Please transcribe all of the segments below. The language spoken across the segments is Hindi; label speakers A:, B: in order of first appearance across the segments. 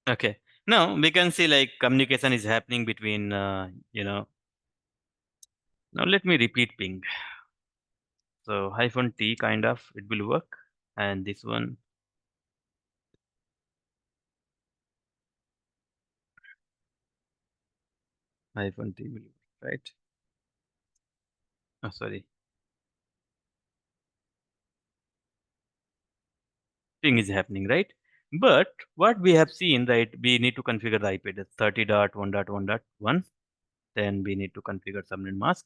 A: Okay. Now we can see like communication is happening between, now let me repeat ping. So -t kind of it will work, and this one -t will work, right? Oh, sorry. Ping is happening, right? But what we have seen, right, we need to configure the IP address 30.1.1.1. Then we need to configure subnet mask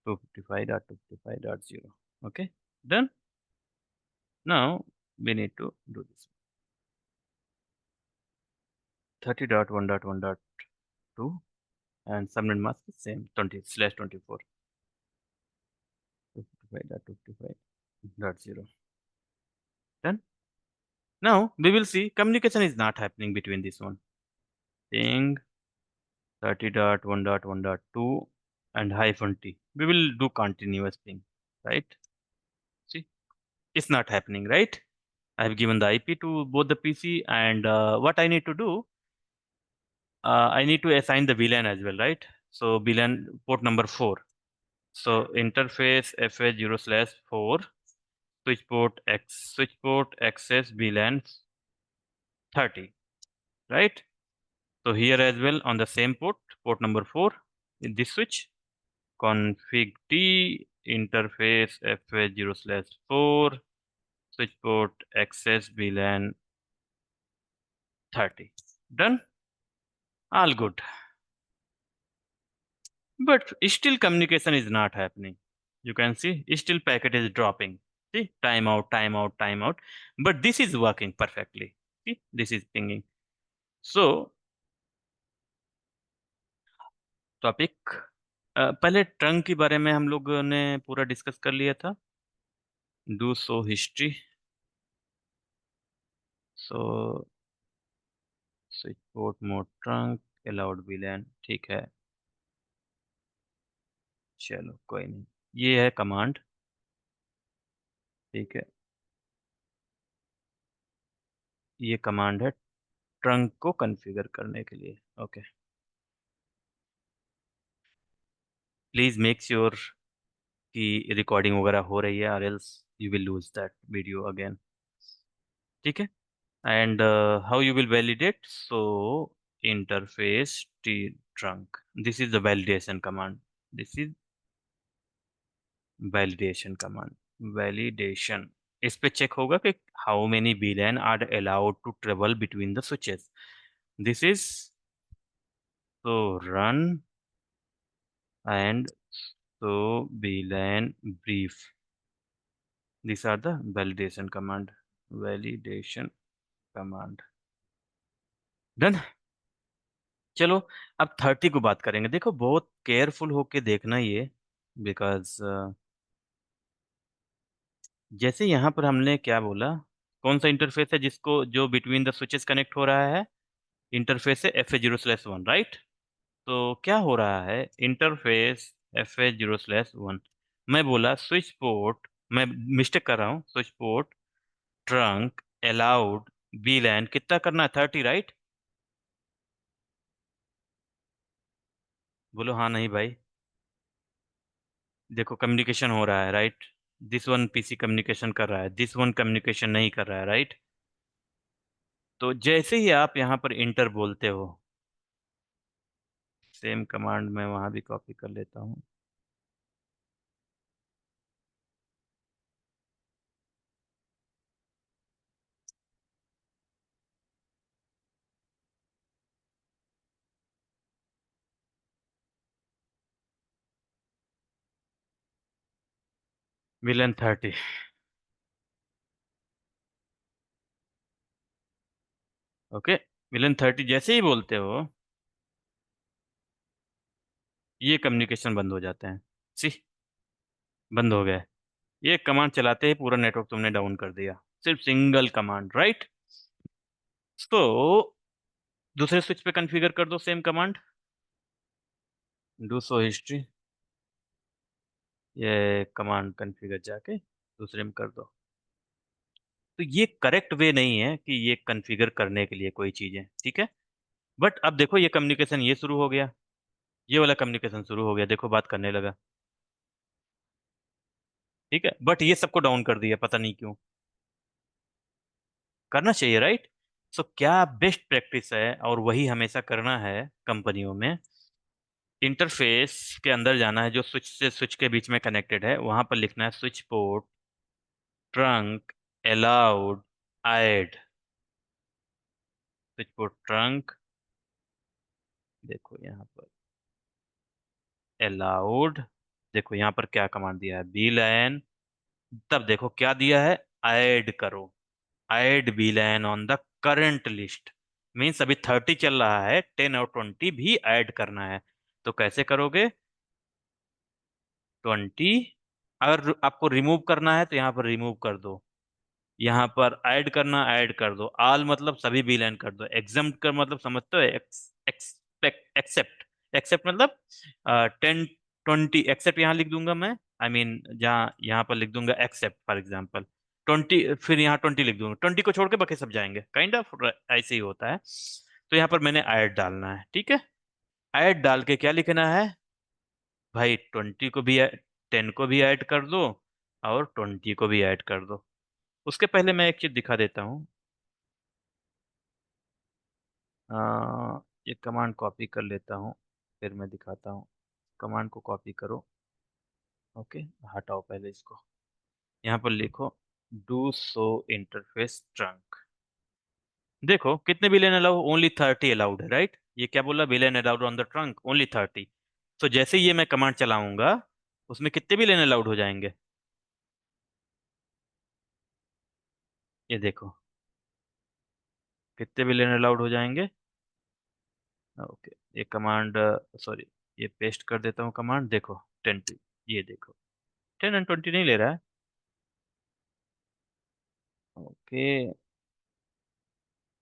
A: 255.255.0. Okay, done. Now we need to do this 30.1.1.2 and subnet mask is same 20/24 255.255.0. Done. Now we will see communication is not happening between this one. Ping 30.1.1.2 and -t. We will do continuous ping, right? See, it's not happening, right? I have given the IP to both the PC, and what I need to do, I need to assign the VLAN as well, right? So VLAN port number 4. So interface FH0/4 switch port access VLAN 30, right? So here as well on the same port number 4, in this switch, config T interface FH0/4 switch port access VLAN 30. Done. All good. But still communication is not happening. You can see still packet is dropping. See, timeout, timeout, timeout. But this is working perfectly. See, this is pinging. So topic, पहले ट्रंक के बारे में हम लोगों ने पूरा डिस्कस कर लिया था. Do so history. So switch port mode trunk allowed VLAN. ठीक है, चलो कोई नहीं. ये है कमांड. ठीक है, ये कमांड है ट्रंक को कॉन्फ़िगर करने के लिए. ओके, प्लीज मेक श्योर कि रिकॉर्डिंग वगैरह हो रही है, और else you will lose that video again. ठीक है. And how you will validate? So interface T trunk, this is the validation command. This is validation command. Validation, इस पे चेक होगा कि how many VLAN are allowed to travel between the switches. This is so run and so VLAN brief. These are the validation command. Validation command. Done. चलो अब 30 को बात करेंगे. देखो बहुत केयरफुल होके देखना ये, बिकॉज जैसे यहाँ पर हमने क्या बोला, कौन सा इंटरफेस है जिसको जो बिटवीन द स्विचेस कनेक्ट हो रहा है? इंटरफेस है FH0/1, राइट? तो क्या हो रहा है? इंटरफेस FH0/1, मैं बोला स्विच पोर्ट, मैं मिस्टेक कर रहा हूँ. Switch port trunk allowed VLAN कितना करना है? 30, राइट? बोलो हाँ नहीं भाई. देखो कम्युनिकेशन हो रहा है, right? This one PC communication कर रहा है, दिस वन कम्युनिकेशन नहीं कर रहा है, राइट? तो जैसे ही आप यहाँ पर इंटर बोलते हो, सेम कमांड मैं वहां भी कॉपी कर लेता हूँ. VLAN 30. ओके, VLAN 30 जैसे ही बोलते हो, ये कम्युनिकेशन बंद हो जाते हैं. सी, बंद हो गया. ये कमांड चलाते ही पूरा नेटवर्क तुमने डाउन कर दिया, सिर्फ सिंगल कमांड, राइट? तो दूसरे स्विच पे कॉन्फ़िगर कर दो same command. Do so history. ये कमांड कॉन्फ़िगर जाके दूसरे में कर दो. तो ये करेक्ट वे नहीं है कि ये कॉन्फ़िगर करने के लिए कोई चीजें, ठीक है। बट अब देखो ये कम्युनिकेशन ये शुरू हो गया, ये वाला कम्युनिकेशन शुरू हो गया, देखो बात करने लगा, ठीक है। बट ये सबको डाउन कर दिया, पता नहीं क्यों। करना चाहिए, राइट। सो क्या बेस्ट प्रैक्टिस है, और वही हमेशा करना है कंपनियों में। इंटरफेस के अंदर जाना है, जो स्विच से स्विच के बीच में कनेक्टेड है, वहां पर लिखना है switch port trunk allowed add. Switch port trunk, देखो यहाँ पर अलाउड, देखो यहाँ पर क्या कमांड दिया है, बीलैन। तब देखो क्या दिया है, ऐड करो, add VLAN on the current list. Means अभी 30 चल रहा है, 10 और 20 भी ऐड करना है। तो कैसे करोगे, 20, अगर आपको रिमूव करना है तो यहाँ पर रिमूव कर दो, यहाँ पर ऐड करना ऐड कर दो, आल मतलब सभी भी लाइन कर दो, एग्जम्प्ट कर मतलब समझते हो, एक्सपेक्ट एक्सेप्ट, एक्सेप्ट मतलब 10 20, एक्सेप्ट यहाँ लिख दूंगा मैं, आई मीन जहाँ यहाँ पर लिख दूंगा एक्सेप्ट फॉर एग्जाम्पल 20, फिर यहाँ 20 लिख दूंगा, 20 को छोड़ के बाकी सब जाएंगे, काइंड ऑफ ऐसे ही होता है। तो यहाँ पर मैंने ऐड डालना है, ठीक है। ऐड डाल के क्या लिखना है भाई, 20 को भी 10 को भी ऐड कर दो, और 20 को भी ऐड कर दो। उसके पहले मैं एक चीज दिखा देता हूँ। ये कमांड कॉपी कर लेता हूँ, फिर मैं दिखाता हूँ। कमांड को कॉपी करो, ओके। हटाओ पहले इसको, यहाँ पर लिखो डू सो इंटरफेस ट्रंक। देखो कितने बिलियन अलाउ, ओनली 30 अलाउड है, राइट। ये क्या बोला, billion allowed on the trunk only 30। तो जैसे ही ये मैं कमांड चलाऊंगा, उसमें कितने बिलियन अलाउड हो जाएंगे, ये देखो कितने बिलियन अलाउड हो जाएंगे। ओके, ये कमांड, सॉरी, ये पेस्ट कर देता हूँ कमांड, देखो 10, ये देखो 10 और 20 नहीं ले रहा है। ओके,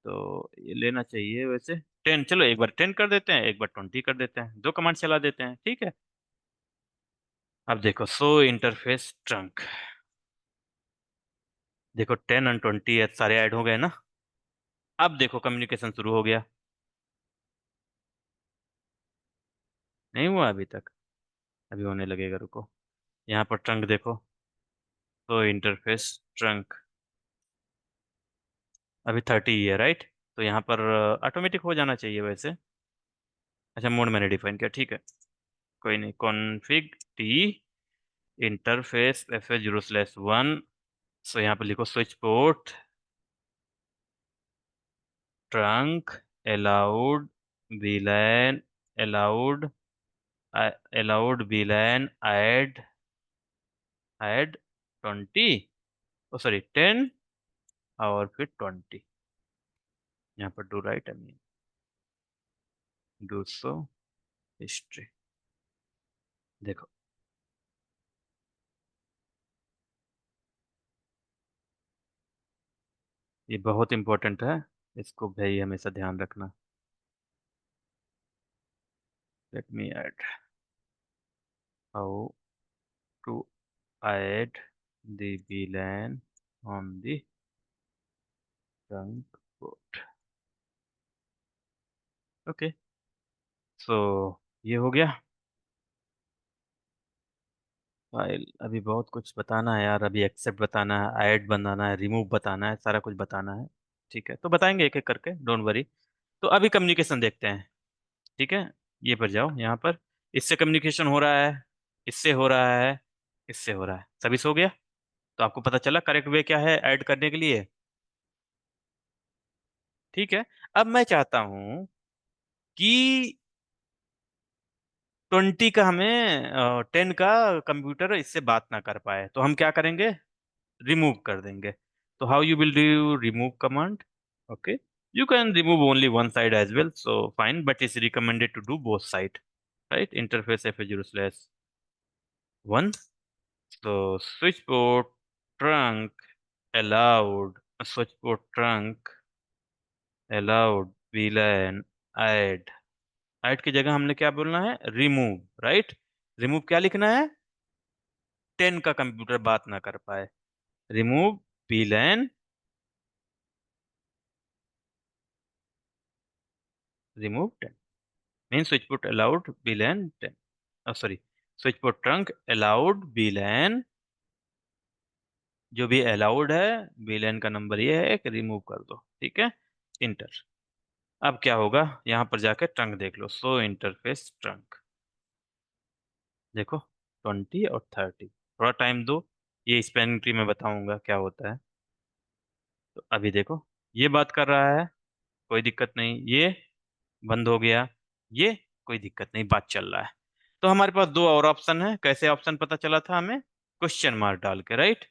A: तो ये लेना चाहिए वैसे 10, चलो एक बार 10 कर देते हैं, एक बार 20 कर देते हैं, दो कमांड चला देते हैं, ठीक है। अब देखो सो इंटरफेस ट्रंक, देखो 10 और 20 सारे ऐड हो गए ना। अब देखो कम्युनिकेशन शुरू हो गया, नहीं हुआ अभी तक, अभी होने लगेगा, रुको। यहाँ पर ट्रंक देखो, सो इंटरफेस ट्रंक अभी 30 ही है, राइट। तो यहाँ पर ऑटोमेटिक हो जाना चाहिए वैसे। अच्छा, मोड मैंने डिफाइन किया, ठीक है, कोई नहीं। Config T interface F A 0/1। सो यहाँ पर लिखो switch port trunk allowed VLAN allowed allowed VLAN add 20, ओ सॉरी 10, और फिर 20, यहाँ पर do right, I mean do so history. देखो ये बहुत इंपॉर्टेंट है, इसको भाई हमेशा ध्यान रखना। Let me add, how to add the VLAN on the trunk port, okay. So ये हो गया फाइल। अभी बहुत कुछ बताना है यार, अभी एक्सेप्ट बताना है, ऐड बनाना है, रिमूव बताना है, सारा कुछ बताना है, ठीक है। तो बताएंगे एक एक करके, डोंट वरी। तो अभी कम्युनिकेशन देखते हैं, ठीक है। ये पर जाओ, यहाँ पर इससे कम्युनिकेशन हो रहा है, इससे हो रहा है, इससे हो रहा है, सभी से हो गया। तो आपको पता चला करेक्ट वे क्या है ऐड करने के लिए, ठीक है। अब मैं चाहता हूँ कि 20 का हमें 10 का कंप्यूटर इससे बात ना कर पाए, तो हम क्या करेंगे, रिमूव कर देंगे। तो how you will do remove command, okay. You can remove only one side as well, so fine, but it's recommended to do both side, right? Interface F0/1. So switchboard trunk allowed, switchboard trunk allowed VLAN add, add की जगह हमने क्या बोलना है, remove, right? रिमूव क्या लिखना है, 10 का कंप्यूटर बात ना कर पाए, remove VLAN remove 10 means switch put allowed VLAN 10, sorry, switch put trunk allowed VLAN, जो भी allowed है VLAN का नंबर ये है कि रिमूव कर दो, ठीक है, इंटर। अब क्या होगा, यहाँ पर जाकर ट्रंक देख लो, सो इंटरफेस ट्रंक, देखो 20 और 30, थोड़ा टाइम दो, ये स्पैनिंग ट्री में बताऊंगा क्या होता है। तो अभी देखो ये बात कर रहा है, कोई दिक्कत नहीं, ये बंद हो गया, ये कोई दिक्कत नहीं, बात चल रहा है। तो हमारे पास दो और ऑप्शन है, कैसे ऑप्शन पता चला था हमें, क्वेश्चन मार्क डाल के, राइट।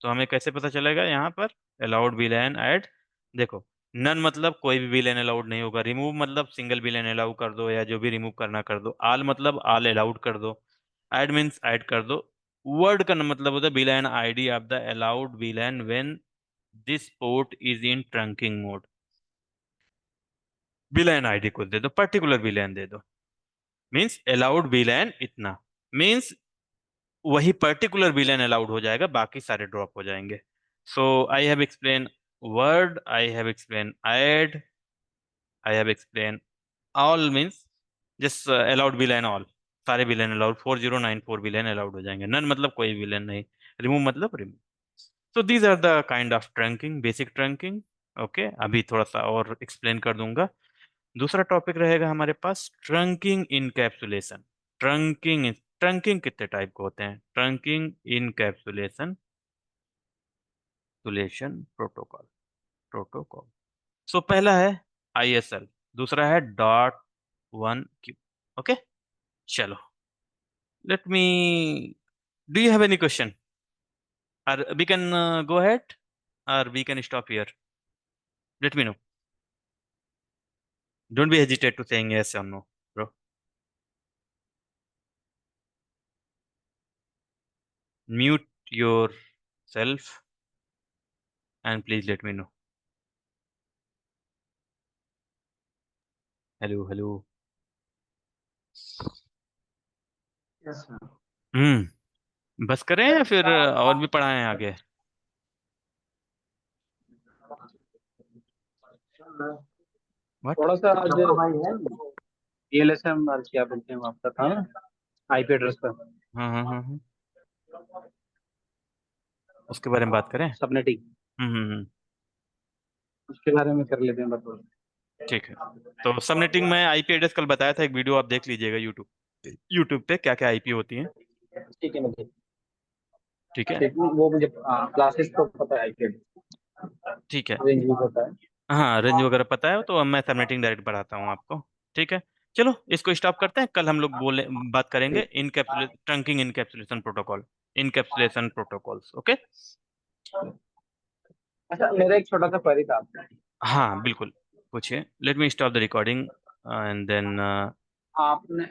A: तो हमें कैसे पता चलेगा यहाँ पर, अलाउड VLAN ऐड, देखो नन मतलब कोई भी VLAN अलाउड नहीं होगा, रिमूव मतलब सिंगल VLAN अलाउ कर दो या जो भी रिमूव करना कर दो, आल मतलब आल अलाउड कर दो, ऐड मीन्स ऐड कर दो, वर्ड का मतलब होता है VLAN ID of the allowed VLAN when this port is in trunking mode, VLAN ID को दे दो, पर्टिकुलर VLAN दे दो, मीन्स अलाउड VLAN इतना, मीन्स वही पर्टिकुलर VLAN अलाउड हो जाएगा, बाकी सारे ड्रॉप हो जाएंगे। So I have explain word, I have explain add, I have explain all, means just allowed VLAN all, सारे VLAN अलाउड 4094 VLAN अलाउड हो जाएंगे, नन मतलब कोई VLAN नहीं, रिमूव मतलब remove. So these are the kind of trunking, basic trunking. Okay, अभी थोड़ा सा और एक्सप्लेन कर दूंगा। दूसरा टॉपिक रहेगा हमारे पास ट्रंकिंग इनकैप्सुलेशन। ट्रंकिंग, ट्रंकिंग कितने टाइप के होते हैं, ट्रंकिंग इनकैप्सुलेशन सुलेशन प्रोटोकॉल, प्रोटोकॉल। सो पहला है ISL, दूसरा है .1Q। ओके, चलो, let me, do you have any question, or we can go ahead, or we can stop here, let me know, don't be hesitate to saying yes or no, bro. Mute yourself and please let me know. Hello, hello.
B: Yes sir.
A: बस करें या फिर और भी पढ़ाएं आगे। व्हाट।
B: थोड़ा सा आज भाई है DLSM और क्या बोलते हैं वो आपका था ना, आईपी एड्रेस का
A: हाँ हाँ हाँ हाँ, उसके बारे में बात करें।
B: सबनेटिंग,
A: हम्म।
B: उसके बारे में कर लेते हैं बस।
A: ठीक है, तो सबनेटिंग में IP एड्रेस कल बताया था, एक वीडियो आप देख लीजिएगा यूट्यूब पे क्या क्या IP होती हैं।
B: ठीक है, मुझे
A: ठीक है।
B: ठीक है, वो मुझे क्लासेस तो पता है आईपी
A: ठीक है,
B: रेंज भी पता है।
A: हाँ रेंज वगैरह पता है, तो अब मैं सबनेटिंग डायरेक्ट बढ़ाता हूँ आपको। ठीक है, चलो इसको स्टॉप करते हैं, कल हम लोग बोले बात करेंगे
B: ठीक।
A: Encapsulate trunking encapsulation protocol, encapsulation protocols. Okay,
B: अच्छा, मेरा एक छोटा सा क्वेरी था आपसे।
A: हाँ बिल्कुल, पूछिए, let me stop the recording and then
B: आपने